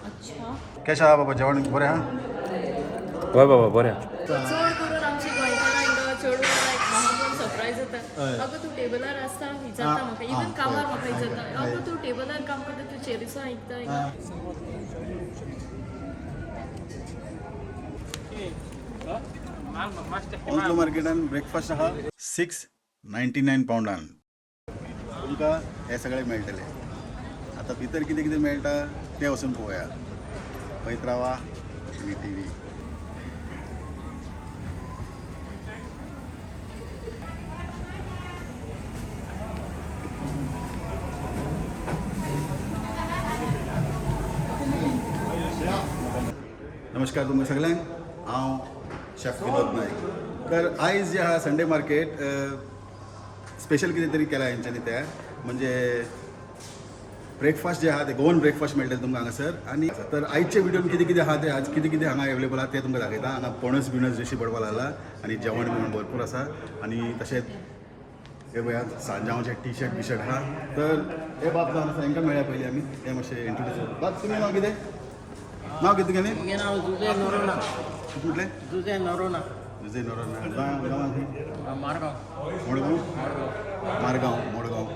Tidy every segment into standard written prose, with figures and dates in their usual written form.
अच्छा कशें आहा बाबा जेवण बरें आहा? हय बाबा बरें. चड करून आमची गोंयकारां हिंगा चेडूं लायक म्हाका पण सरप्रायज जाता. अगो तूं टेबलार आसता विचारता म्हाका इवन कामार म्हाका विचारता अगो तूं टेबलार काम करता तूं चेरीसो आयकता. हाऊंसलो मार्केटान ब्रेकफास्ट आहा 699 पावंडान तुमकां हे सगळे मेळटले. आता भितर कितें कितें मेळटा तें वचून पळोवया. पळयत रावा आनी टीव्ही. नमस्कार तुमकां सगळ्यांक. हांव शेफ विनोद नायक. तर आयज जे आहा संडे मार्केट स्पेशल कितें तरी केला हेंच्यांनी त्या म्हणजे ब्रेकफास्ट जे आहा ते गोवन ब्रेकफास्ट मेळटले तुमकां हांगासर. आनी तर आयचे व्हिडिओन कितें कितें आहा ते आज कितें कितें हांगा अवेलेबल आहा ते तुमकां दाखयता. हांगा पणस बिणस जशी पडपाक लागला आनी जेवण बिवण भरपूर आसा. आनी तशेंच हे पळयात सांजांवचे टी शर्ट आहा. तर हे बाब जावन आसा हांकां मेळ्या पयलीं आमी ते मातशें इंट्रोड्यूस. बाब तुमी नांव कितें? नांव कितें तुगेलें? म्हजें नांव जुजे नोरोना. कुठलें? जुजे नोरोना. जुजे नोरोना. गांवां खंय? मारगांव. मडगांव.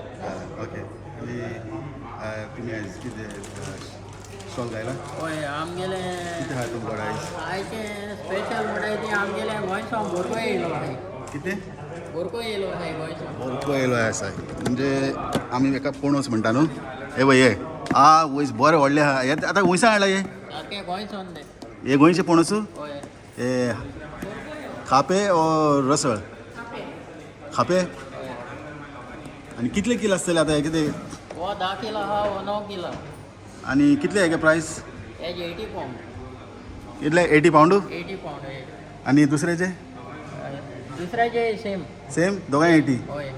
ओके. आनी तुमी आयज कितें स्टॉल घायला? हय आमगेले कितें आहा तुमचे कडेन आयज? आयचे स्पेशल म्हणटाय ती आमगेले गोंयसां बोरको येयलो आसाय. कितें? बोरको येयलो आसाय गोंयसां. बोरको येयलो आसा म्हणजे आमी एका पणस म्हणटा न्हू. हे पळय हे वयस बरें व्हडलें आहा. हे आतां वयसां हाडला हे? सारके गोंयसान ते. हे गोंयचे पणस? हय. हे खापे और रसळ? खापे. आनी कितले किल आसतले आतां हे कितें? हो 10 किलो आहा हो 9 किलो. आनी कितले हेगे प्रायस? हेजे 80 पावंड. कितले 80 पावंड? 80 पावंड हे. आनी दुसऱ्याचे? दुसऱ्याचे सेम दोगांय 80? हय.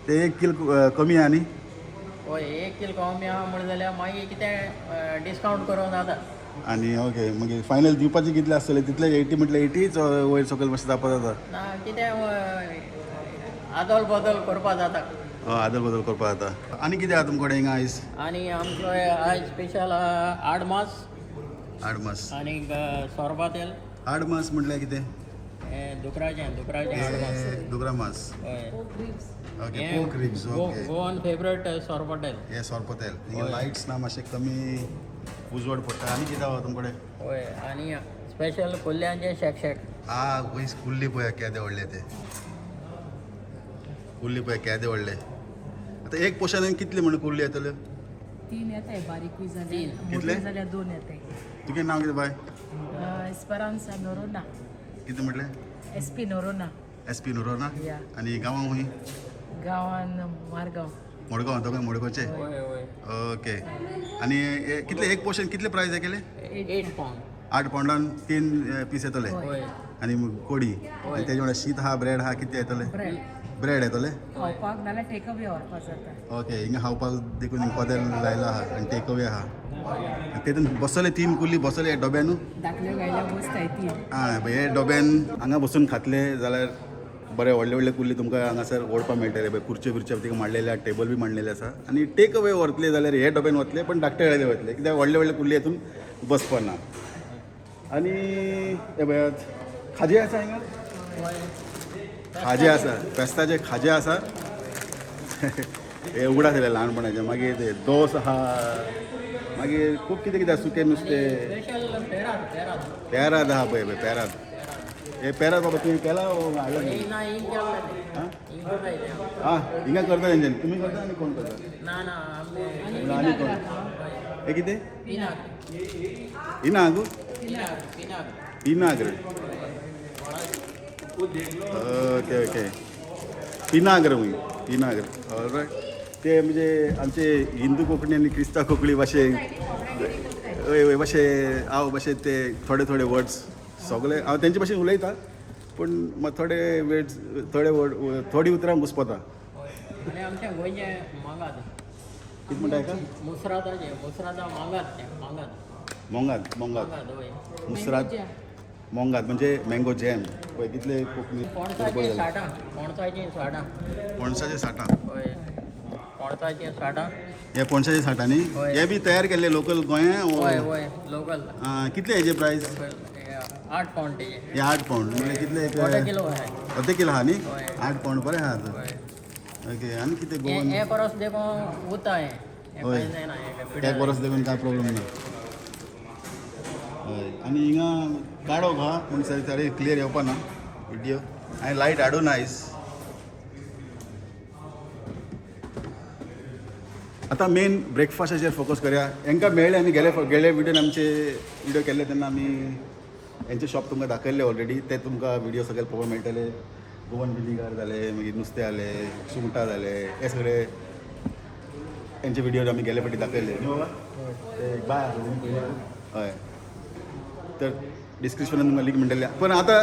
ते 1 किल कमी आहा न्ही? हय 1 किलो कमी आहा म्हणलें जाल्यार मागीर कितें डिस्कावंट करूं जाता. आनी ओके मागीर फायनल दिवपाचे कितले आसतले? तितले 80 म्हटल्यार 80च वयर सकयल मातशें जावपा जाता? ना कितें आदल बदल करपा जाता. आदल बदल करपा जाता. आनी कितें आहा तुमचे कडेन हिंगा आयज? आनी आमचो आयज स्पेशल आडमास. आडमास. आनी सोरपातेल. आडमास म्हटल्यार कितें? दुकराचें आडमास. दुकरा मास. हय. Okay pork ribs. Okay. Goan favourite sorpotel. हे सोरपोतेल. हिंगा लायट्स ना मातशें कमी उजवाड पडटा. आनी कितें आहा तुमचे कडेन? हय आनी स्पेशल कुल्ल्यांचे शेक. वयस कुल्ली पळय केदे व्हडले ते. कुल्ली पळय केदे व्हडले. आतां एक पोर्शनान कितले म्हण कुल्ली येतल्यो? 3 येताय बारीकूय जाल्यार. कितले? मोठे जाल्यार 2 येताय. तुगे नांव कितें बाय? एस्परांसा नोरोना. कितें म्हटलें? एसपी नोरोना. SP नोरोना? या. आनी गांवां खूंय? गांवान मारगांव. मडगांव दोगांय मडगांवचे? हय हय. ओके. आनी कितले एक पोर्शन कितले प्रायस हे केले? 8 पावंड. 8 पावंडान 3 पीस येतले. हय. आनी कोडी आनी तेजे वांगडा शीत आहा ब्रेड आहा कितें येतले? ब्रेड. ब्रेड येतले? खावपाक नाल्यार टेक अवे व्हरपाक जाता. ओके. हिंगा खावपाक देखून हिंगा पदेल लायला आहा आनी टेक अवे आहा. तेतून बसले 3 कुल्ली बसले हे डब्यान? धाकल्यो गायल्या बसताय ती. हे डब्यान हांगा बसून खातले जाल्यार बरे व्हडले व्हडले कुल्ली तुमकां हांगासर ओडपाक मेळटले. पळय खुर्च्यो बिर्च्यो तिका मांडलेले आहा. टेबल बी मांडलेले आसा. आनी टेक अवे व्हरतले जाल्यार हे डब्यान वतले पण धाकटे गाडये वतले कित्याक व्हडले व्हडले कुल्ली हेतून बसपा ना. आनी हे पळयात खाजें आसा हिंगा? खाजें आसा. फेस्ताचे खाजें आसा. हे उगडास येयले ल्हानपणाचे. मागीर ते दोस आहा. मागीर खूब कितें कितें सुकें नुस्तें. स्पेशल पेराद. पेराद आहा पळय पेराद. हे पेराद बाबा तुवें केला हाडला? ना हिंग केला ते. हिंग करताय ते. हिंगा करता तेंच्यानी. तुमी करता आनी कोण करता? ना आनी कोण? हे कितें? पिनाग. इनाग? पिनाग. पिनाग्र. ओके. पिनाग्र म्हूण. पिनाग्र. ऑलरायट. ते म्हणजे आमचे हिंदू कोंकणी आनी क्रिस्तांव कोंकणी भाशेन हांव भाशेन ते थोडे थोडे वर्ड्स सगळे हांव तेंचे भाशेन उलयता पूण थोडे वेड्स थोडी उतरां घुसपता. आनी आमच्या गोंयचे मांगात. कितें म्हणटा हेका? मुसरादा मांगात. मोंगात. हय. मुसराद मोंगात म्हणजे मँगो जॅम पळय कितले कोंकणी. पणसाचीं साठां. पणसाचे साठां. हय. पणसाची साठां. हे पणसाचे साठांनी होय. हे बी तयार केल्ले लोकल गोंया होय होय लोकल. कितले हेजे प्रायस 8 पावंड तेजे. हे 8 पावंड म्हणजे कितले एक अर्धे किलो आहे. अर्धे किलो आहा न्ही होय. 8 पावंड बरें आहा तर. होय. ओके आनी कितें हे गोवन हे परस देखून उरता हे. हे होय. कांय जायना हे एक पिड्यार. वर्स देखून काय प्रॉब्लेम ना हय आनी हिंगा काडोक हा पूण सारे क्लियर येवपा ना विडियो हांवें लायट हाडून आयज आतां मेन ब्रेकफास्टाचेर फोकस करया हांकां मेळ्ळे आमी गेले विडियोन आमचे विडियो केल्ले तेन्ना आमी हेंचे शॉप तुमकां दाखयल्ले ऑलरेडी ते तुमकां विडियो सगळे पळोवंक मेळटले गोवन विनिगर जाले मागीर नुस्तें जालें सुंगटां जाले हे सगळे हेंचे विडियो आमी गेले फावटी दाखयल्ले न्ही बाबा ते बाय हय तर डिस्क्रिप्शनान तुमकां लिंक मेळटले पण आतां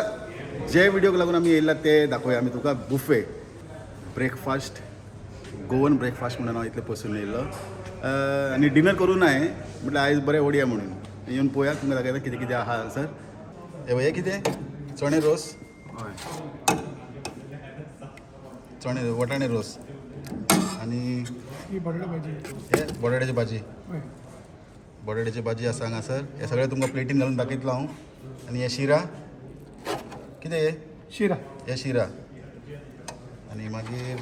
जे विडियोक लागून आमी येयला ते दाखोवया आमी तुका बुफे ब्रेकफास्ट गोवन ब्रेकफास्ट म्हणून हांव इतले पसून येयल्लो आनी डिनर करूं हांवें म्हटल्यार आयज बरें ओडया म्हणून येवन पळोवया तुमकां दाखयता कितें कितें आहा सर हे कितें चणे रोस हय चणे वटाणे रोस आनी ही बटाटा भाजी. हे बटाट्याची भाजी बटाट्याची भाजी आसा हांगासर हे सगळें तुमकां प्लेटीन घालून दाखयतलो हांव आनी हे शिरा कितें हे शिरा. हे शिरा आनी मागीर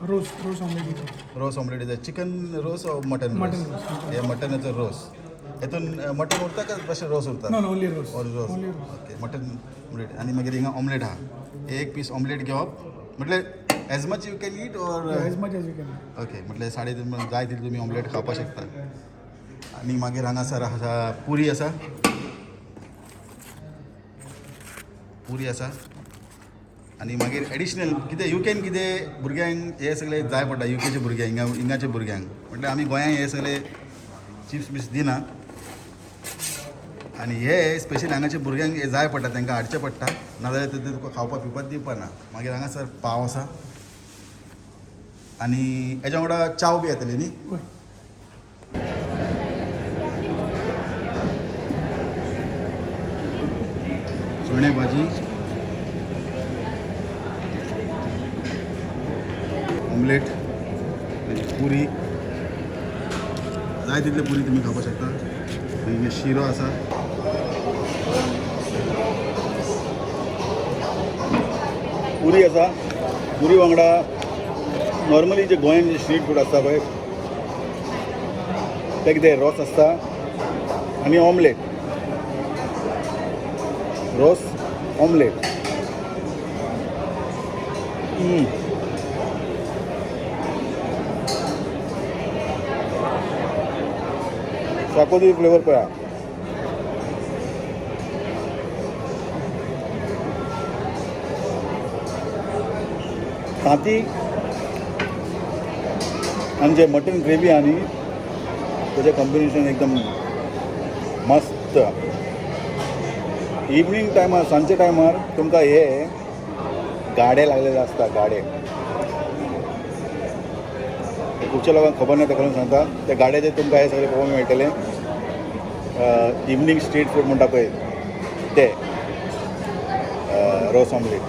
रोस ऑमलेट. रोस ऑमलेट चिकन रोस ओ मटन मटन रोस रोस. हे मटनाचो रोस हेतून मटन उरता काय तशें रोस उरता नो ओनली रोस. रोस ओनली रोस. ओके मटन ऑमलेट आनी मागीर हिंगा ऑमलेट आहा एक पीस ऑमलेट घेवप म्हटल्यार as much you can eat or as much as you can. Okay म्हटल्यार जाय तितली तुमी ऑमलेट खावपाक शकता आनी मागीर हांगासर आसा पुरी आसा आनी मागीर एडिशनल कितें यू कॅन कितें भुरग्यांक हे सगळे जाय पडटा युकेचे भुरग्यांक हिंगाचे भुरग्यांक म्हटल्यार आमी गोंयांत हे सगळे चिप्स बिप्स दिना आनी हे स्पेशली हांगाच्या भुरग्यांक हे जाय पडटा तांकां हाडचें पडटा नाजाल्यार ते तुका खावपाक पिवपाक दिवपाना मागीर हांगासर पाव आसा आनी हेज्या वांगडा चाव बी येतली न्ही चणे भाजी ऑमलेट पुरी जाय तितले पुरी तुमी खावपाक शकता मागीर शिरो आसा पुरी आसा पुरी वांगडा नॉर्मली जे गोंयान जे स्ट्रीट फूड आसता पळय ते कितें रोस आसता आनी ऑमलेट रोस ऑमलेट शाकोती फ्लेवर पळया तांती आनी जे मटन ग्रेवी आहा न्ही तेजें कॉम्बिनेशन एकदम मस्त इवनिंग टायमार सांजचे टायमार तुमकां हे गाडे लागलेले आसता गाडे खुबशे लोकांक खबर ना तेका लागून सांगता त्या गाड्याचेर तुमकां हे सगळें पळोवंक मेळटलें इवनिंग स्ट्रीट फूड म्हणटा पळय ते रोस ऑमलेट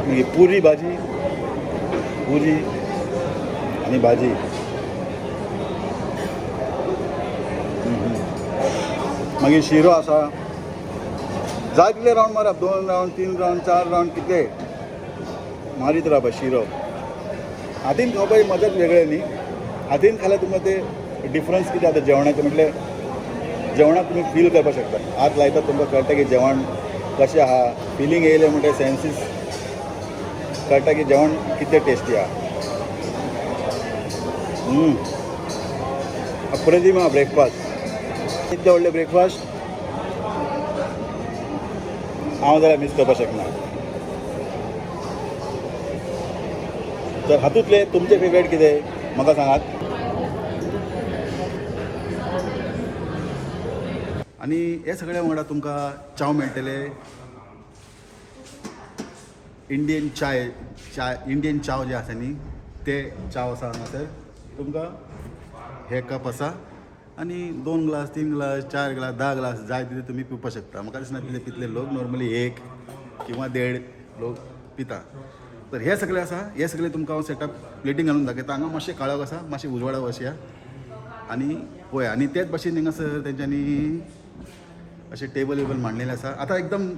मागीर पुरी भाजी पुरी आनी भाजी मागीर शिरो आसा जाय तितले रावंड मारप 2 रावंड 3 रावंड 4 रावंड कितले मारीत रावप शिरो हातीन खावपाची मजाच वेगळे न्ही हातीन खाल्यार तुमकां ते डिफरन्स कितें जाता जेवणाचें म्हटल्यार जेवणाक तुमी फील करपाक शकता हात लायतात तुमकां कळटा की जेवण कशें आहा फिलींग येयलें म्हणटा सेन्सीस कळटा की जेवण कितें टेस्टी आहा अप्रतिम आहा ब्रेकफास्ट इतले व्हडले ब्रेकफास्ट हांव जाल्यार मिस करपाक शकना तर हातूंतले तुमचे फेवरेट कितें म्हाका सांगात आनी हे सगळे वांगडा तुमकां चाव मेळटले इंडियन इंडियन चाव जे आसा न्ही ते चाव आसा हांगासर तुमकां हे कप आसा आनी 2 ग्लास 3 ग्लास 4 ग्लास 10 ग्लास जाय तितले तुमी पिवपाक शकता म्हाका दिसना तितले लोक नॉर्मली 1 किंवा 1.5 लोक पिता. तर हे सगळे आसा, हे सगळे तुमकां हांव सेटअप प्लेटींग घालून दाखयता. हांगा मातशें काळोख आसा, मातशें उजवाडा वचया आनी पळया. आनी तेच भाशेन हिंगासर तेंच्यांनी अशें टेबल मांडलेलें आसा. आतां एकदम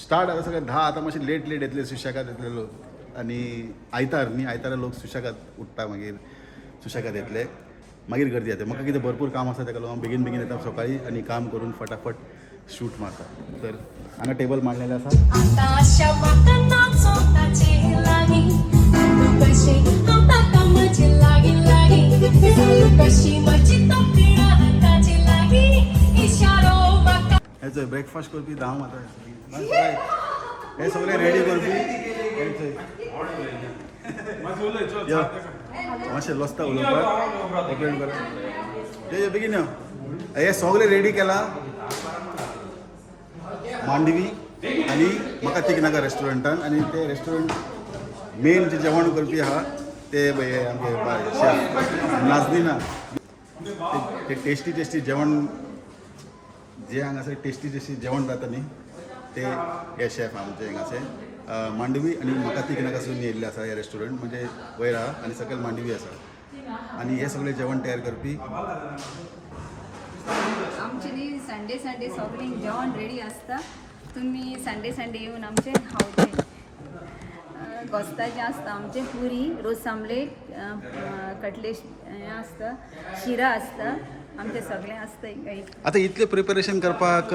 स्टार्ट आतां सगळे 10 आतां मातशें लेट येतले, सुशेगाद येतले लोक. आनी आयतार न्ही, आयतारा लोक सुशेगाद उठ्ठा, मागीर सुशेगाद येतले, मागीर गर्दी जाता. म्हाका कितें भरपूर काम आसा ताका लागून हांव बेगीन येता सकाळी आनी काम करून फटाफट शूट मारता. तर हांगा टेबल मांडलेलें आसा. आताशा म्हाका नाचोवपाची लागी कशी हांव ताका म्हजी लागी कशी म्हजी तोखणा हाताची लागी इशारो म्हाका. हेचो ब्रेकफास्ट करपी धांव आतां हे सगळे रेडी करपी. मातशें लसता उलोवपाक कंप्लेंट करा. ये बेगीन यो. हे सगळे रेडी केला. मांडवी आनी म्हाका तिकनाका रेस्टॉरंटान. आनी ते रेस्टॉरंट मेन जे जेवण करपी आहा ते आमगे शेफ नाजनीना. ते टेस्टी जेवण जे हांगासर टेस्टी जेवण जाता न्ही ते हे शेफ आमचे हिंगाचे मांडवी आनी म्हाका तिकनाकासून येयल्ले आसा. हे रेस्टॉरंट म्हणजे वयर आहा आनी सकयल मांडवी आसा. आनी हे सगळे जेवण तयार करपी आमचे न्ही संडे सगळें जेवण रेडी आसता. तुमी संडे येवन आमचे खावचे. घोस्ताचें आसता आमचें, पुरी, रोस आमलेट, कटलेट हें आसता, शिरा आसता, आमचें सगळें आसता. आतां इतलें प्रिपरेशन करपाक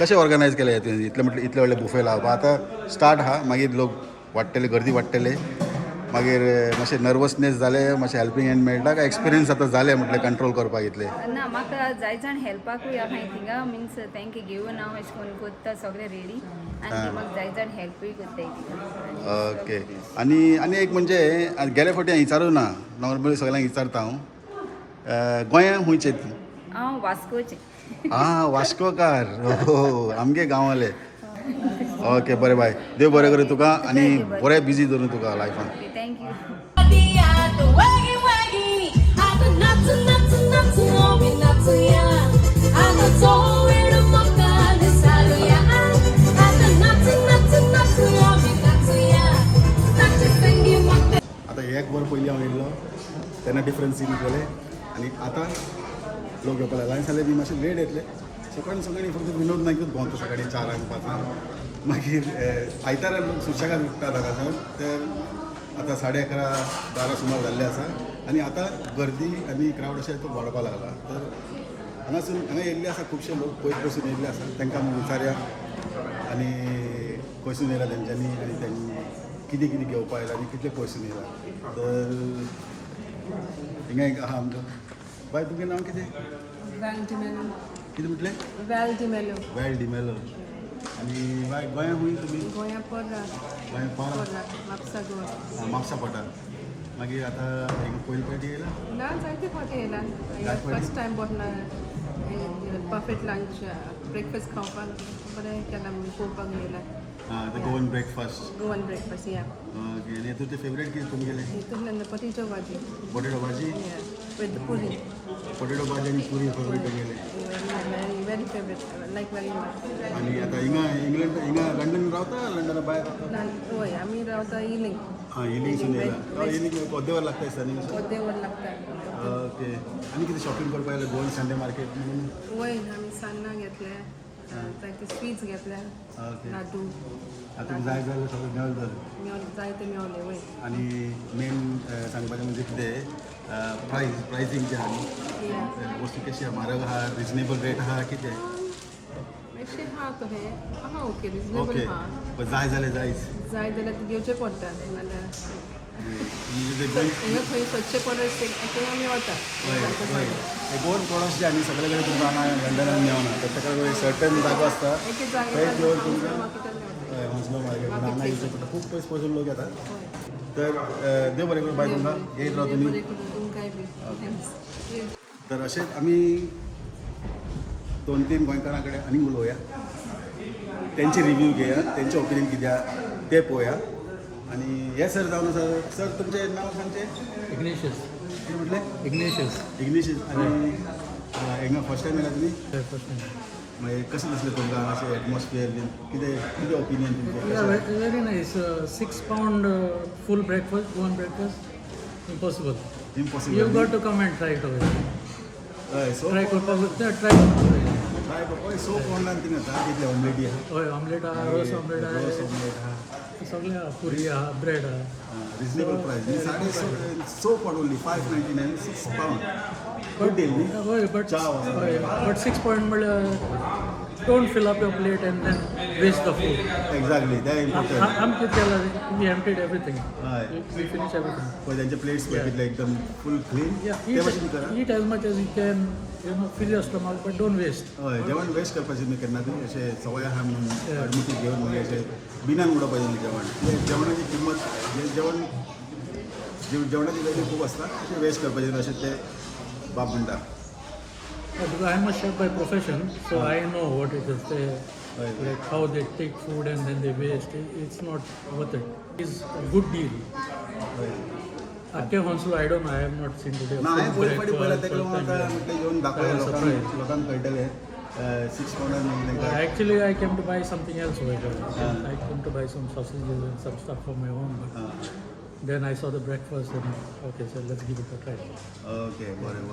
कशें ऑर्गनायज केलें तुवें? इतले व्हडले बुफे लावपाक. आतां स्टार्ट आहा, मागीर लोक वाडटले, गर्दी वाडटले, मागीर मातशें नर्वसनेस जालें, मातशें हेल्पिंग हँड मेळटा काय एक्सपिरियन्स आतां जालें म्हटलें कंट्रोल करपाक इतलें? ना, म्हाका जाय जाण हेल्पाकूय आहाय थिंगा. मिन्स तेंकां घेवन हांव अशें करून करता सगळें रेडी आनी ते म्हाका जाय जाण हेल्पूय करताय थिंगा. ओके. आनी एक म्हणजे गेल्या फावटी हांवें विचारूं ना, नॉर्मली सगळ्यांक विचारता हांव, गोंयांत खुंयचें तूं? हांव वास्कोचें. वास्कोकार. हो, आमगे गांवाले. ओके, बरें बाय. देव बरें करूं तुका आनी बरें बिजी दवरूं तुका लायफान. थँक्यू. आता वागी आता नाचू आमी नाचूया. आता जो वेळ म्हाका दिसालुया. आता नाचू आमी नाचूया. नाचे संगी म्हाका. आता 1 वर पयलीं हांव येयल्लो तेन्ना डिफरंट सीन केले आनी आतां लोक येवपाक लागले. हांवें सांगलें बी मातशें लेट येतले. सकाळी फक्त विनोद नायकूच भोंवता सकाळीं 4 5. मागीर आयतारा लोक सुशेगाद उठ्ठा हांगासर. तर आतां 11:30 सुमार जाल्ले आसा आनी आतां गर्दी आनी क्रावड अशें तो वाडपाक लागला. तर हांगा येयल्ले आसा खुबशे लोक पयसून येयल्ले आसा. तांकां आमी विचारया आनी खंयसून येयला तेंच्यांनी आनी तेंनी कितें घेवपा आयला आनी कितले पयसून येयला. तर हिंगा एक आहा आमचो बाय. तुमचें नांव कितें? कितें म्हटलें? वेल डिमेलो. आनी बाय गोंया खूंय तुमी? गोंया पोरा. म्हापसा पडटा. मागीर आतां पयली फावटी येयला? ना, जायते फावटी येयला. फर्स्ट टायम बोटना परफेक्ट लंच ब्रेकफास्ट खावपाक बरें केलां म्हूण पळोवपाक येयला. गोवन ब्रेकफास्ट. या. ओके. आनी तुजें फेवरेट कितें तुमगेलें? हितूंतल्यान potato bhaji. Potato bhaji? With puri. Potato bhaji आनी पुरी फेवरेट तुमगेलें? Very favourite. Like very much. आनी आतां हिंगा लंडन रावता? लंडना भायर रावता? हय, आमी रावता इलिंग. इलिंगसून येयला. इलिंग अर्दे वर लागता दिसता न्ही? अर्दे वर लागता. ओके. आनी कितें शॉपिंग करपाक येयला गोवन संडे मार्केट म्हणून? वय आमी सान्नां घेतले, जायते स्वीट्स घेतले, लाडू. आतां जाय जाल्यार सगळें मेळत जायते मेवले. वय. आनी मेन सांगपाचें म्हणजे कितें प्रायसींग जें आहा न्ही, वस्तू कशी आहा? म्हारग आहा, रिजनेबल रेट आहा, कितें? मातशें आहा तो हे आहा. Okay, reasonable okay. आहा. पण जाय जाल्यार ते घेवचें पडटा. नाल्यार म्हणजे ते हिंगा खंय स्वच्छ पडत तें आमी वता. गोवन प्रोडक्ट्स जे आनी सगळे कडेन तुमकां हांगा लंडनान मेळना. तर ताका लागून सर्टन जागो आसता एक थंय घेवन तुमकां जागे हॉन्सलो मार्केट हांगा येवचें पडटा. खूब पयसून लोक येतात. तर देव बरें करूं बाय तुमकां. येयत राव तुमी. तर अशेंच आमी 2-3 गोंयकारां कडेन आनी उलोवया, तेंचे रिव्यू घेया, तेंचे ओपिनियन कितें आहा ते पळोवया. आनी हे सर जावन आसा. सर तुमचें नांव सांगचें? इग्नेशियस. कितें म्हटलें? इग्नेशियस. इग्नेशियस. आनी हिंगा फर्स्ट टायम येयला तुमी? First time. म्हणजे कसं दिसलं तुमकां अशें एटमॉस्फियर बीन कितें ओपिनियन तुमचें Yeah, very nice. 6 pound full breakfast, one breakfast, impossible. Impossible You got to come and try it over. हय सो Try करपाक try काय पळय सो पोंडान थिंग येता कितले ऑमलेटी आहा हय ऑमलेट आहा रोस ऑमलेट आहा रोस ऑमलेट आहा सगळें आहा पुरी आहा ब्रेड आहा रिजनेबल प्राइस साडे सो pound only 599 6 pound good deal न्ही हय बट चाव आसा बट 6 पॉइंट म्हणल्यार don't fill up your plate and then waste the food exactly ते इम्पॉर्टंट आम कितें केलां वी एम्प्टीड एवरीथिंग हय वी फिनिश एवरीथिंग पळय तेंचे प्लेट्स पळय कितले एकदम फूल क्लीन Yeah, ते भाशेन करा eat as much as you can, fill your stomach, but don't waste. हय जेवण वेस्ट करपाचें न्ही केन्ना तरी अशें सवय आहा म्हणून अडमिटी घेवन मागीर अशें बिनान उडोवपाचें न्ही जेवण जेवणाची किंमत जेवणाची वॅल्यू खूब आसता अशें वेस्ट करपाचें अशें ते बाब म्हणटा Because I am a chef by profession, so I know what it is. Like how they take food and then they waste. It's not worth it. It's a good deal. At Hounslow, I don't know. I have not seen today. ना हांवें पयलीं फावटी पळयलां तेका Full लागून आतां time. म्हटलें येवन दाखोवया लोकांक कळटलें 6 pound तांकां Actually, I came to buy something else over here. I came to buy some sausages and some stuff for my own. But then I saw the breakfast and okay, so let's give it a try. Okay बरें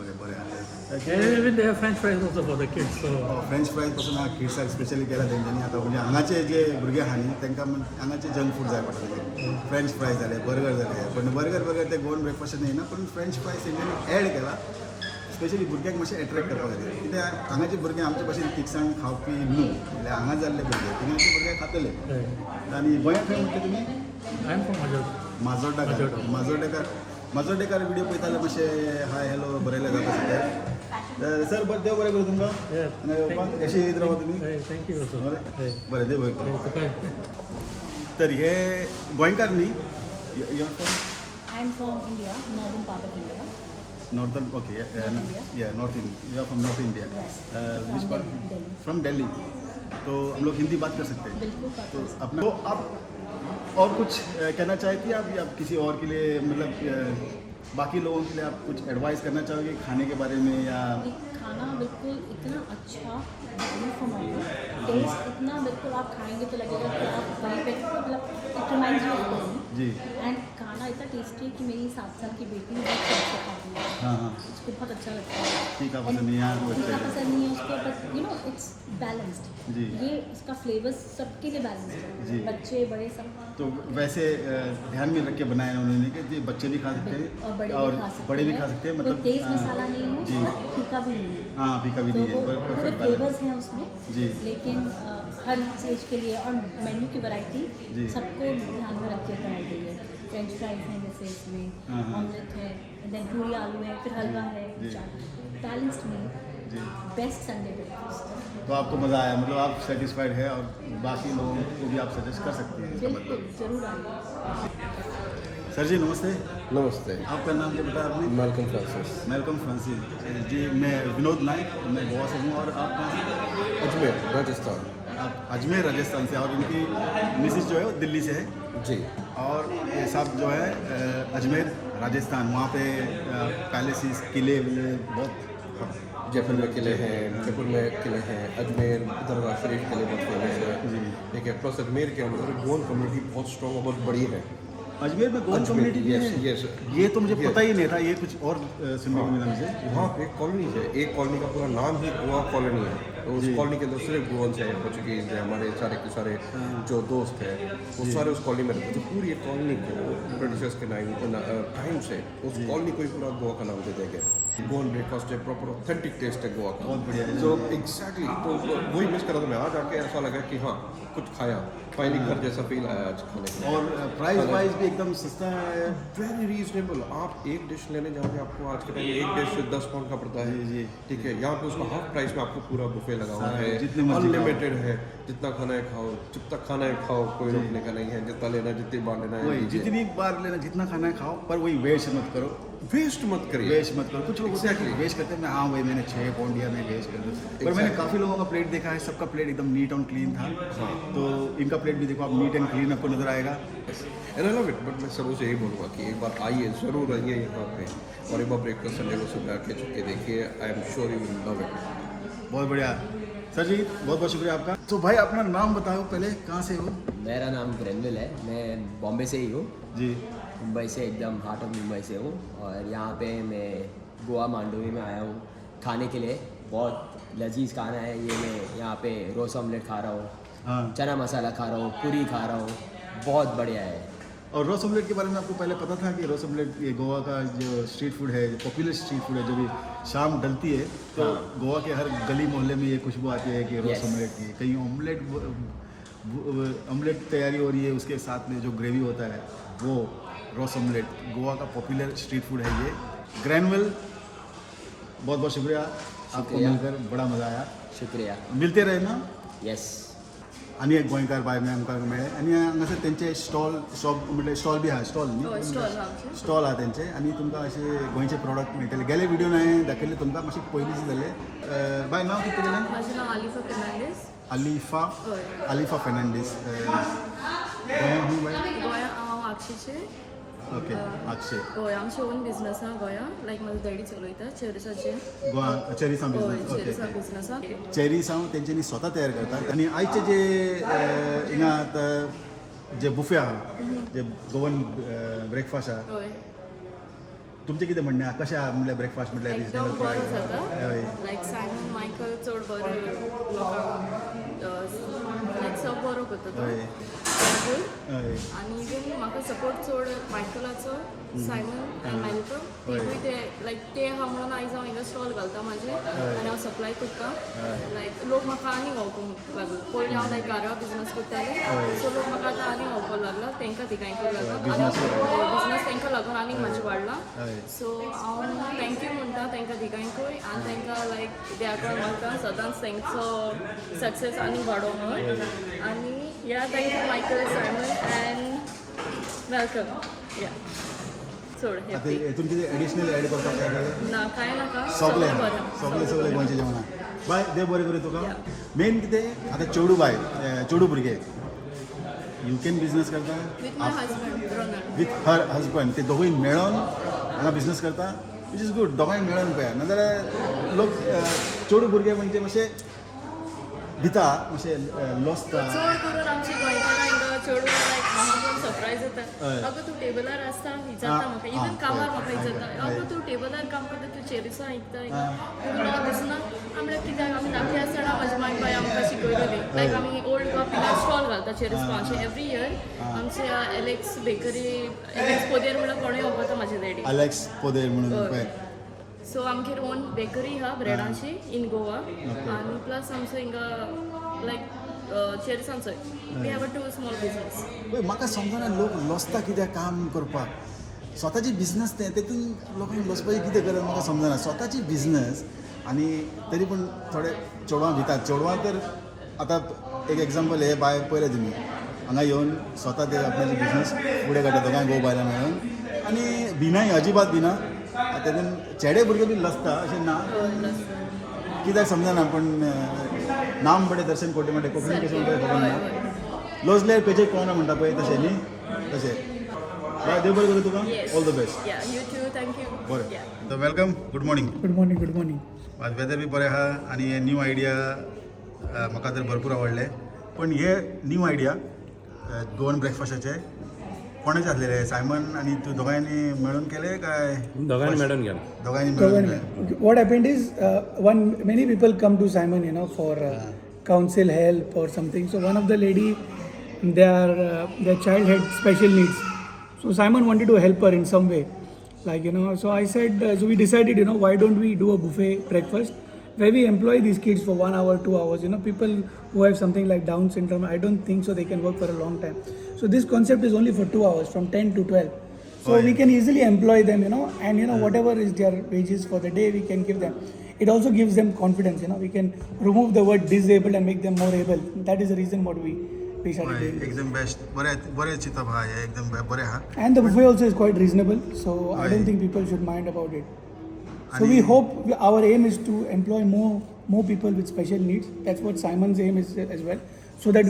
And even they have French fries also for the kids. So French fries पासून हांव किड्साक specially केला तेंच्यांनी आतां म्हणजे हांगाचे जे भुरगे आहा न्ही तांकां हांगाचे जंक फूड जाय पडटा फ्रेंच फ्रायज जाले बर्गर जाले पण बर्गर ते गोवन ब्रेकफास्टान येना पण फ्रेंच फ्रायज तेंच्यांनी एड केला स्पेशली भुरग्यांक मातशें एट्रॅक्ट करपा खातीर कित्याक हांगाचे भुरगे आमचे भशेन तिकसाण खावपी न्हू म्हणजे हांगा जाल्ले भुरगे थिंगाचे भुरगे खातले आनी गोंयांत खंय म्हणटा तुमी I am from Majorca. माजोड्डेकार व्हिडिओ पळयताले मातशें हाय हॅलो बरयले जाता सगळें सर बरें देव बरें करूं तुमकां आनी कशी येत रावा तुमी Thank you also. बरें देव बरें करूं Okay. तर हे गोंयकार न्ही I'm from India, northern part of India. Northern okay yeah north India you are from north India which part Delhi. From Delhi तो हम लोग हिंदी बात कर सकते हैं बिल्कुल बात तो कर सकते अपना तो आप और कुछ कहना चाहती हैं आप या किसी और के लिए मतलब बाकी लोगों के लिए आप कुछ एडवाइस करना चाहोगे खाने के बारे में या हैं। खाना बिल्कुल इतना अच्छा टेस्ट इतना बिल्कुल आप खाएंगे तो लगेगा कि आप वहीं पे मतलब it reminds you of home जी एंड खाना इतना टेस्टी है कि मेरी 7 साल की बेटी बहुत अच्छा खाती है हाँ हाँ उसको बहुत अच्छा लगता है तीखा पसंद नहीं है आपको तीखा पसंद नहीं है उसको but you know it's balanced जी। ये इसका फ्लेवर्स सबके लिए बैलेंस्ड जी। है बच्चे बड़े सब तो वैसे ध्यान में रख के बनाया है उन्होंने कि जी बच्चे भी खा सकते हैं और बड़े भी खा सकते हैं मतलब कोई तेज मसाला नहीं है जी। और फीका भी नहीं है हाँ फीका भी नहीं है तो पूरे फ्लेवर्स हैं उसमें जी। लेकिन हर चीज़ के लिए और मेन्यू की जी। वैरायटी सबको ध्यान में रख के बनाई गई है फ्रेंच फ्राइज हैं जैसे इसमें हाँ, हाँ। ऑमलेट है देन पूरी आलू है फिर हलवा है जी। बैलेंस्ड मील जी बेस्ट संडे ब्रेकफास्ट तो आपको मज़ा आया मतलब आप सेटिस्फाइड है और बाकी लोगों को भी आप सजेस्ट कर सकती हैं इसका बिल्कुल मतलब जरूर आइए सर जी नमस्ते नमस्ते आपका नाम क्या बताया आपने मेलकम फ्रांसिस वेलकम फ्रांसिस जी मैं विनोद नाइक मैं गोवा से हूँ और आप कहाँ से अजमेर राजस्थान आप अजमेर राजस्थान से और इनकी मिसिस जो है वो दिल्ली से है जी और ये सब जो है अजमेर राजस्थान वहाँ पे पैलेसेस किले विले बहुत जयपुर में किले हैं जयपुर में किले हैं अजमेर दरगाह शरीफ किले बहुत फेमस है जी। ठीक है प्लस अजमेर के अंदर गोवन कम्युनिटी बहुत स्ट्रॉन्ग और बहुत बड़ी है अजमेर में गोवन कम्युनिटी भी है यस ये तो मुझे पता ही नहीं था ये कुछ और सुनने को मिला मुझे वहाँ पे कॉलोनी है एक कॉलोनी का पूरा नाम ही गोवा कॉलोनी है तो उस कॉलोनी के अंदर सिर्फ गोवंस है पोर्चुगीज है हमारे सारे के सारे जो दोस्त हैं वो सारे उस कॉलोनी में रहते तो पूरी एक कॉलोनी को ब्रिटिशर्स के टाइम से उस कॉलोनी को ही पूरा गोवा का नाम दे दिया गया गोवन ब्रेकफास्ट है प्रॉपर ऑथेंटिक टेस्ट है गोवा का बहुत बढ़िया है। तो एग्जैक्टली तो वही मिस करा था मैं आज आके ऐसा लगा कि हाँ कुछ खाया फाइनली घर जैसा फील आया आज खाने के और प्राइस वाइज भी एकदम सस्ता है वेरी रीजनेबल आप एक डिश लेने जाओगे आपको आज के टाइम एक डिश 10 पाउंड का पड़ता है जी। ठीक है यहाँ पे उसका हाफ प्राइस में आपको पूरा बुफे लगा हुआ सारा, है जितने मर्जी खाओ। अनलिमिटेड है जितना खाना है खाओ जब तक खाना है खाओ कोई रोकने का नहीं है जितना लेना है जितनी बार लेना है वही लीजिए। जितनी बार लेना जितना खाना है खाओ पर वही वेस्ट मत करो वेस्ट मत करिए वेस्ट मत करो कुछ लोग Exactly. वेस्ट करते हैं मैं हाँ भाई मैंने 6 पाउंड दिया मैं वेस्ट कर दूँ पर मैंने काफ़ी लोगों का प्लेट देखा है सबका प्लेट एकदम नीट एंड क्लीन था तो इनका प्लेट भी देखो आप नीट एंड क्लीन आपको नजर आएगा and I love it but मैं सबसे यही बोलूँगा कि एक बार आइए ज़रूर आइए यहाँ पे और एक बार ब्रेकफास्ट संडे को सुबह आके चुके देखिए I am sure you will love it बहुत बढ़िया सर जी बहुत बहुत शुक्रिया आपका। तो भाई अपना नाम बताओ पहले, कहाँ से हो? मेरा नाम ग्रेनविल है, मैं बॉम्बे से ही हूँ। जी। मुंबई से, एकदम हार्ट ऑफ मुंबई से हूँ। और यहाँ पे मैं गोवा मांडोवी में आया हूँ खाने के लिए। बहुत लजीज खाना है ये। मैं यहाँ पे रोज़ ऑमलेट खा रहा हूँ, हाँ। चना मसाला खा रहा हूँ, पूरी खा रहा हूँ, बहुत बढ़िया है। और रोस ऑमलेट के बारे में आपको पहले पता था कि रोस ऑमलेट ये गोवा का जो स्ट्रीट फूड है, जो पॉपुलर स्ट्रीट फूड है, जो भी शाम डलती है तो गोवा के हर गली मोहल्ले में ये खुशबू आती है कि रोस ऑमलेट की, कहीं ऑमलेट तैयारी हो रही है, उसके साथ में जो ग्रेवी होता है वो रोस ऑमलेट गोवा का पॉपुलर स्ट्रीट फूड है ये। ग्रैनवेल बहुत बहुत शुक्रिया आपको मिलकर, बड़ा मजा आया। शुक्रिया, मिलते रहे ना। येस। आणि एक गोंयकार बाय आमकां मेळ्ळे आनी हांगासर तेंचे स्टॉल शॉप म्हणजे स्टॉल बी आहा, स्टॉल न्ही, स्टॉल आहा तेंचे, आनी तुमकां अशे गोंयचे प्रॉडक्ट मेळटले। गेले व्हिडिओन हांवें दाखयले तुमकां मातशें पयलींच जाले। बाय नांव कितें तुगेलें? माझं नाव अलिफा फेर्नांडीस. अलिफा फेर्नांडीस। गोंयान हूं बाय? गोंया हांव आक्षीचे. ओके, अक्षय. हय, आमचें ओन बिझनस आहा गोंया. लायक म्हाजो डॅडी चलयता चेरिसाचे. गोंया चेरिसां बिझनस. चेरिसा बिझनस आहा. चेरिसां तेंच्यांनी स्वता तयार करतात आनी आयचे जे हिंगा आतां जे बुफे आहा, जे गोवन ब्रेकफास्ट आहा, हय, तुमचें कितें म्हणणें आहा? कशें आहा म्हणल्यार ब्रेकफास्ट म्हटल्यार एकदम रिजनेबल बरो प्रायस? जाता. हय. लायक सायमन मायकल चड बरो लोकांक लायक सर्व बरो करता तो. हय. गुड. हय. आनी इवन म्हाका सपोर्ट चड मायकलाचो, सायमन आनी मायकल तेवूय ते लायक ते आहा म्हणून आयज हांव हिंगा स्टॉल घालता म्हाजे आनी हांव सप्लाय करता. लायक लोक म्हाका आनी वळखूंक लागले. पयलीं हांव लायक गारवा बिझनस करतालें, सो लोक म्हाका आतां आनी वळखूंक लागला. तेंकां थिकायकूंक लागला. बिझनस तेंकां लागून आनीक म्हाजें वाडलां. सो हांव थँक्यू म्हणटा तेंकां थिकायकूय आनी तेंकां लायक देवाकडे मागता सदांच तेंचो सक्सेस आनी वाडो म्हणून. आनी या thank you Michael, Simon end welcome. या चड आतां हॅपी. हेतून कितें एडिशनल एड करपाक जाय? ना कांय नाका. सगळे बरें. सगळे गोंयचे जेवण. बाय देव बरें करूं तुका. मेन कितें आतां चेडू बाय, चेडू भुरगे यू कॅन बिझनस करता with my husband Ronald. With her husband, ते दोगूय मेळोन हांगा बिझनस करता, विच इज गूड. दोगांय मेळोन पळया, नाजाल्यार लोक चेडू भुरगे म्हणजे मातशे भिता, मातशे लॉसता. चड करून आमची गोंयकारां हिंगा चेडूं लायक म्हाका पण सरप्रायज जाता. अगो तूं टेबलार आसता विचारता म्हाका, इवन कामार म्हाका विचारता, अगो तूं टेबलार काम करता, तूं चेरिसा आयकता हिंगा. म्हाका दिसना. म्हणल्यार कित्याक आमी धाकटे आसतना म्हाजी माय बाय आमकां शिकयलेली. लायक आमी ओल्ड कॉपीला स्टॉल घालता चेरिसा एवरी इयर. आमचे एलेक्स बेकरी, एलेक्स पोदेर म्हणल्यार कोणूय वळखता म्हाजे डॅडी. अलेक्स पोदेर म्हणून पळय. सो आमगेर ओन बेकरी आहा ब्रेडाची इन गोवा. आनी प्लस आमचो हिंगा लायक चेरिसांचोय we have a 2 small business. पळय म्हाका समजना लोक लॉसता कित्याक काम करपाक. स्वताची बिझनस तें, तेतून लोकांक लॉसपाची कितें गरज म्हाका समजना. स्वताची बिझनस आनी तरी पूण थोडे चेडवां भितात. चेडवां तर आतां एक एग्जाम्पल हे बाय पळयलें तुमी हांगा येवन स्वता ते आपणाची बिझनस फुडें काडटा दोगांय घोव बायलां मेळून. आनी भिनाय, अजिबात भिना. तेतून चेडे भुरगे बी लसता अशें ना, कित्याक समजना. पूण नाम बडे दर्शन कोटे म्हणटा, कोंकणीन कशें म्हणटा खबर ना. लोजल्यार पेजे कळना म्हणटा पळय तशें न्ही, तशें. देव बरें करूं तुका. All the best. Yeah you too. Thank you. बरें. Welcome. Good morning. Good morning. Good morning. आज वेदर बी बरें आहा आनी हे न्यू आयडिया म्हाका तर भरपूर आवडले. पण हे न्यू आयडिया गोवन ब्रेकफास्टाचे कोणाचे आसलेले? सायमन आणि तू दोघांनी मिळून केले काय? दोघांनी मिळून केले. दोघांनी मिळून केले. What happened is, many people come to Simon, for counsel, help or something. So one of the lady, their child had special needs. So Simon wanted to help her in some way, So I said, so we decided, why don't we do a buffet breakfast where we employ these kids for 1 hour, 2 hours. People who have something like Down syndrome, I don't think so they can work for a long time. So this concept is only for 2 hours, from 10 to 12. So we can easily employ them, and whatever is their wages for the day, we can give them. It also gives them confidence, we can remove the word disabled and make them more able. That is the reason what we started doing. एकदम best. बरे चिंतप हा, एकदम बरे हा. And the buffet also is quite reasonable, so I don't think people should mind about it. So we hope, our aim is to employ more people with special needs. That's what Simon's aim is as well. So that,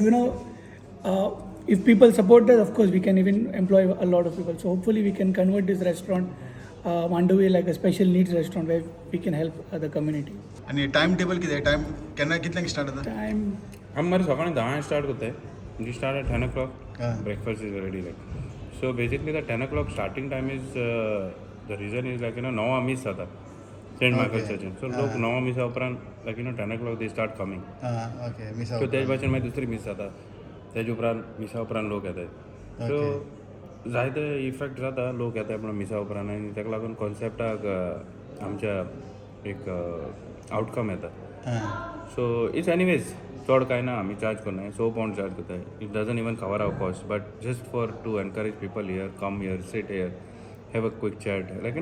if people support us, of course, we can even employ a lot of people. So hopefully we can convert this restaurant mandovi like a special needs restaurant where we can help the community. आणि time table कितें time केन्ना कितल्यांक start जाता Time आमी मरे सकाळीं 10 start करताय we start at 10 o'clock Ah. breakfast is already like so basically the 10 o'clock starting time is the reason is like 9 miss जाता सेंट मायकल चर्चीन सो लोक 9 मिसा उपरांत like 10 o'clock they start coming okay miss so तेज भाशेन मागीर दुसरी miss जाता तेज उपरांत मिसा उपरांत लोक येतात सो जायते इफेक्ट जाता लोक येतात पूण मिसा उपरांत आनी ताका लागून कॉन्सेप्टाक आमच्या एक आउटकम येता सो इट्स एनीवेज चड कांय ना आमी चार्ज करनाय £100 चार्ज करताय it doesn't even cover our cost but just for to encourage people here come here sit here have a quick chat like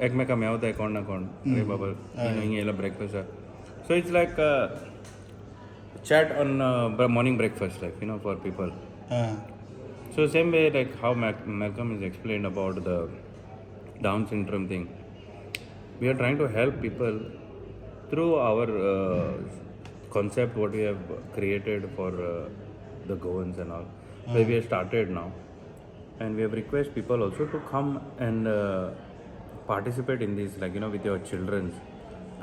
एकमेका मेवताय कोण ना कोण अरे बाबा हिंग येयला breakfast so it's like chat on morning breakfast like for people so same way like how Malcolm is explained about the Down syndrome thing we are trying to help people through our concept what we have created for the Goans and all where we have started now and we have request people also to come and participate in this like with your children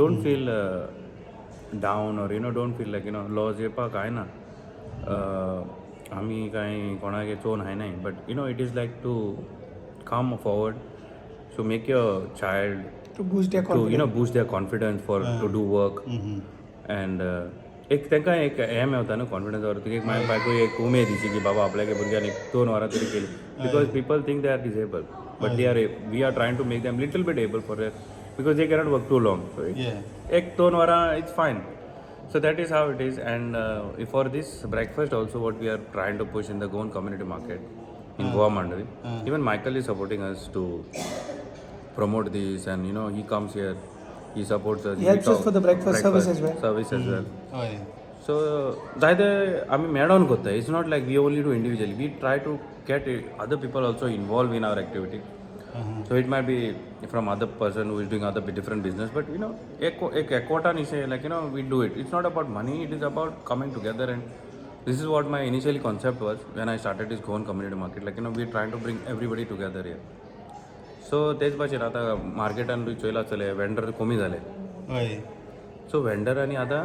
don't feel down or don't feel like loss येवपा काय ना आमी कांय कोणागे चोवन हाय नाय but it is like to come forward to make your child to boost their confidence. boost their confidence for to do work and एक तांकां एक हें मेवता न्हू कॉन्फिडन्स और तुका एक मागीर बायको एक उमेद दिशी की बाबा आपल्यागे भुरग्यान एक 2 वरां तरी केली because people think they are disable but we are trying to make them little bit able for that because they cannot work too long so ek 2 vara it's fine so that is how it is and for this breakfast also what we are trying to push in the Goan community market in Goa Mandovi even Michael is supporting us to promote this and he comes here he supports us He helps us for the breakfast service as well so जायते आमी मेळोन कोत्ताय it's not like we only do individually we try to get other people also involved in our activity so it might be from other person who is doing other different business but ek ekota ni say like we do it it's not about money it is about coming together and this is what my initially concept was when I started this Goan community market like we are trying to bring everybody together here so तेच भाशेन आतां मार्केटान चोयला चले vendor कमी जाले so vendorani आतां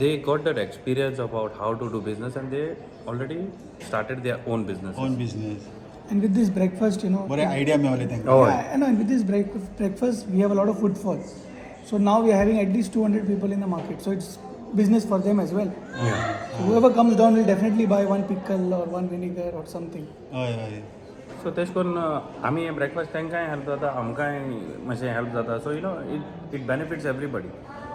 they got that experience about how to do business and they already started their own business and with this breakfast बरे idea मेवले तांकां and with this breakfast we have a lot of footfall so now we are having at least 200 people in the market so it's business for them as well so whoever comes down will definitely buy one pickle or one vinegar or something so तेश करून आमी breakfast तांकांय help जाता आमकांय मातशें help जाता so it benefits everybody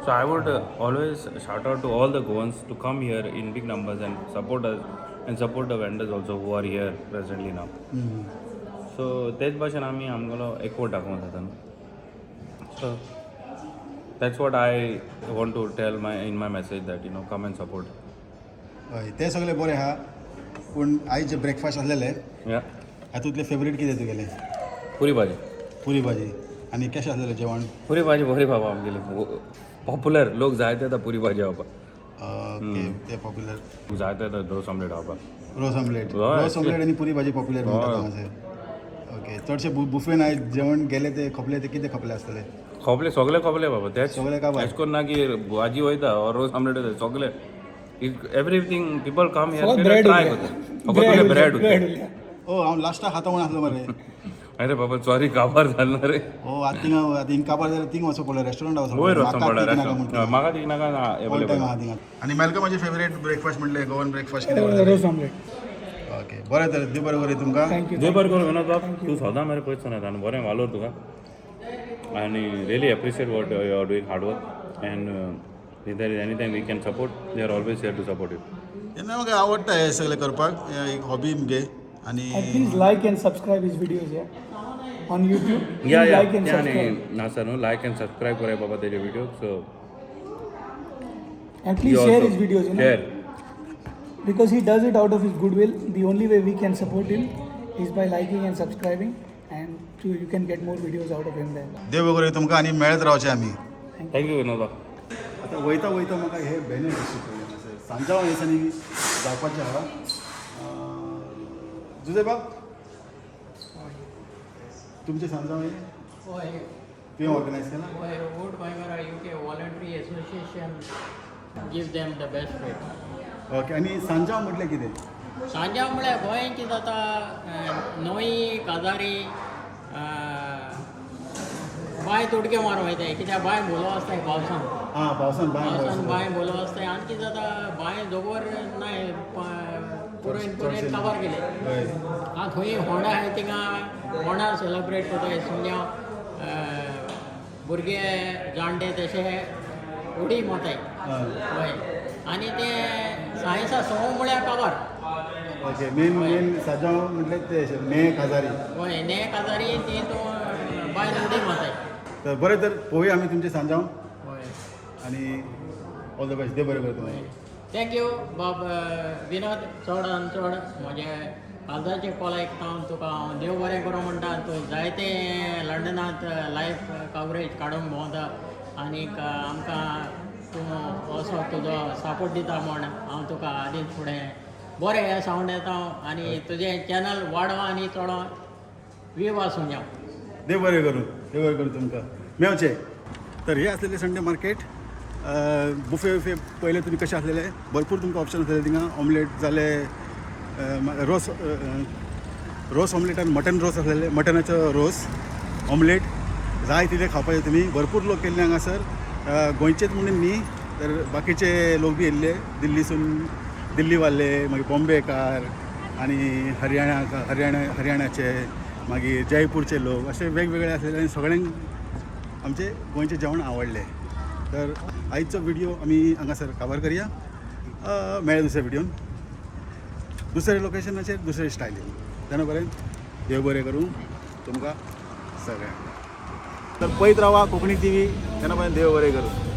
so I would always shout out to all the Goans to come here in big numbers and support us and support the vendors also who are here presently now so तेच भाशेन आमी आमगेलो एकवट दाखोवंक जाता न्हू so that's what I want to tell in my message that come and support हय ते सगळे बरे आहा पूण आयज जे ब्रेकफास्ट आसलेले हातूंतले फेवरेट कितें तुगेले पुरी भाजी आनी कशें आसलेलें जेवण पुरी भाजी बरी बाबा आमगेली पॉप्युलर लोक जायते येता पुरी भाजी खावपाक ओके ते पॉप्युलर जायते येता रोस ऑमलेट खावपाक रोस ऑमलेट आनी पुरी भाजी पॉप्युलर म्हणटा हांगासर ओके चडशे बुफेन आयज जेवण गेले ते खपले ते कितें खपले आसतले खोपले सगळे खोपले बाबा तेच सगळे काबार एश कोन्न ना की भाजी वयता और रोस ऑमलेट वयता सगळे everything people come here try करता ब्रेड ओ हांव लास्टाक खाता म्हण आसलो मरे अरे बाबा सॉरी काबार जालें रे ओ आतां थिंग काबार जाल्यार थिंग वचो पडलो रेस्टॉरंट वयर वचूंक पडला म्हाका थिंग नाका एवेलेबल आनी मेलका म्हाजे फेवरेट ब्रेकफास्ट म्हणले गोवन ब्रेकफास्ट कितें रोस ऑमलेट ओके बरें तर देव बरें करूं तुमकां देव बरें करूं विनोद बाब तूं सदां मरे पयस सांगता आनी बरें वालोर तुका आनी really appreciate what you are doing hard work and if there is anything we can support they are always here to support you तेन्ना म्हाका आवडटा हे सगळें करपाक एक हॉबी मुगे आनी please like and subscribe his videos on YouTube like and subscribe ना sir know like end subscribe करे बाबा तेजे video so and please share his videos because he does it out of his goodwill the only way we can support him is by liking and subscribing and you can get more videos out of him there देव बरें तुमकां आनी मेळत रावचे आमी thank you विनोद बाब आतां वयता म्हाका हे बेनिफिट्स शिकयले सांजाव हेसांनी जावपाचें आहा जुजे बाब तुमचे सांजाव होय तुवें ऑर्गनायज केला होय वोट गोंयकारा UK voluntary association give them the best rate. Okay आनी सांजाव म्हटल्यार कितें सांजाव म्हळ्यार गोंय कितें जाता नोई काजारी बांय तोडके मारूं वयताय कित्याक बांय बोलो आसताय पावसान हां पावसान पावसान बांय बोलो आसताय आनी कितें जाता बांय दोगोर नाय पुरेन कवर केले हय थंय होंडा आहाय थिंगा होंडा सेलिब्रेट कोताय सांजाव भुरगे जाणटे तशे उडी मारताय हय आनी ते सायन्सा सवो म्हळ्यार कवर ओके मेन सांजाव म्हटल्यार ते ने काजारी हय ने काजारी ती तूं बाय उडी मारताय तर बरें तर पळोवया आमी तुमचें सांजाव हय आनी ऑल द बेस्ट देव बरें करता तुमकां थँक्यू बाब विनोद चड आनी चड म्हजे काळजाचे कॉल आयकता तुका हांव देव बरें करूं म्हणटा तूं जायते लंडनांत लायफ कवरेज काडूंक भोंवता आनीक आमकां तूं असो तुजो सपोर्ट दिता म्हण हांव तुका आदींच फुडें बरें हे सावंड येता आनी तुजें चॅनल वाडवा आनी चड व्हीव आसूं या देव बरें करूं तुमकां मेवचें तर हे आसलेलें संडे मार्केट बुफे वुफे पयले तुमी कशें आसलेले भरपूर तुमकां ऑप्शन आसलेले थिंगा ऑमलेट जाले रोस ऑमलेट आनी मटन रोस आसलेले मटनाचो रोस ऑमलेट जाय तितले खावपाचे तुमी भरपूर लोक केल्ले हांगासर गोंयचेच म्हणून न्ही तर बाकीचे लोक बी येयल्ले दिल्ली वाले मागीर बॉम्बेकार आनी हरियाणाचे मागीर जयपूरचे लोक असे वेगवेगळे आसलेले आनी सगळ्यांक आमचे गोंयचें जेवण आवडलें तर आयचो व्हिडिओ आमी हांगासर कवर करया मेळ्या दुसऱ्या व्हिडिओन दुसऱ्या लोकेशनाचेर दुसरे स्टायलीन तेन्ना बरें देव बरें करूं तुमकां सगळ्यांक तर पळयत रावा कोंकणी TV तेन्ना बरें देव बरें करूं.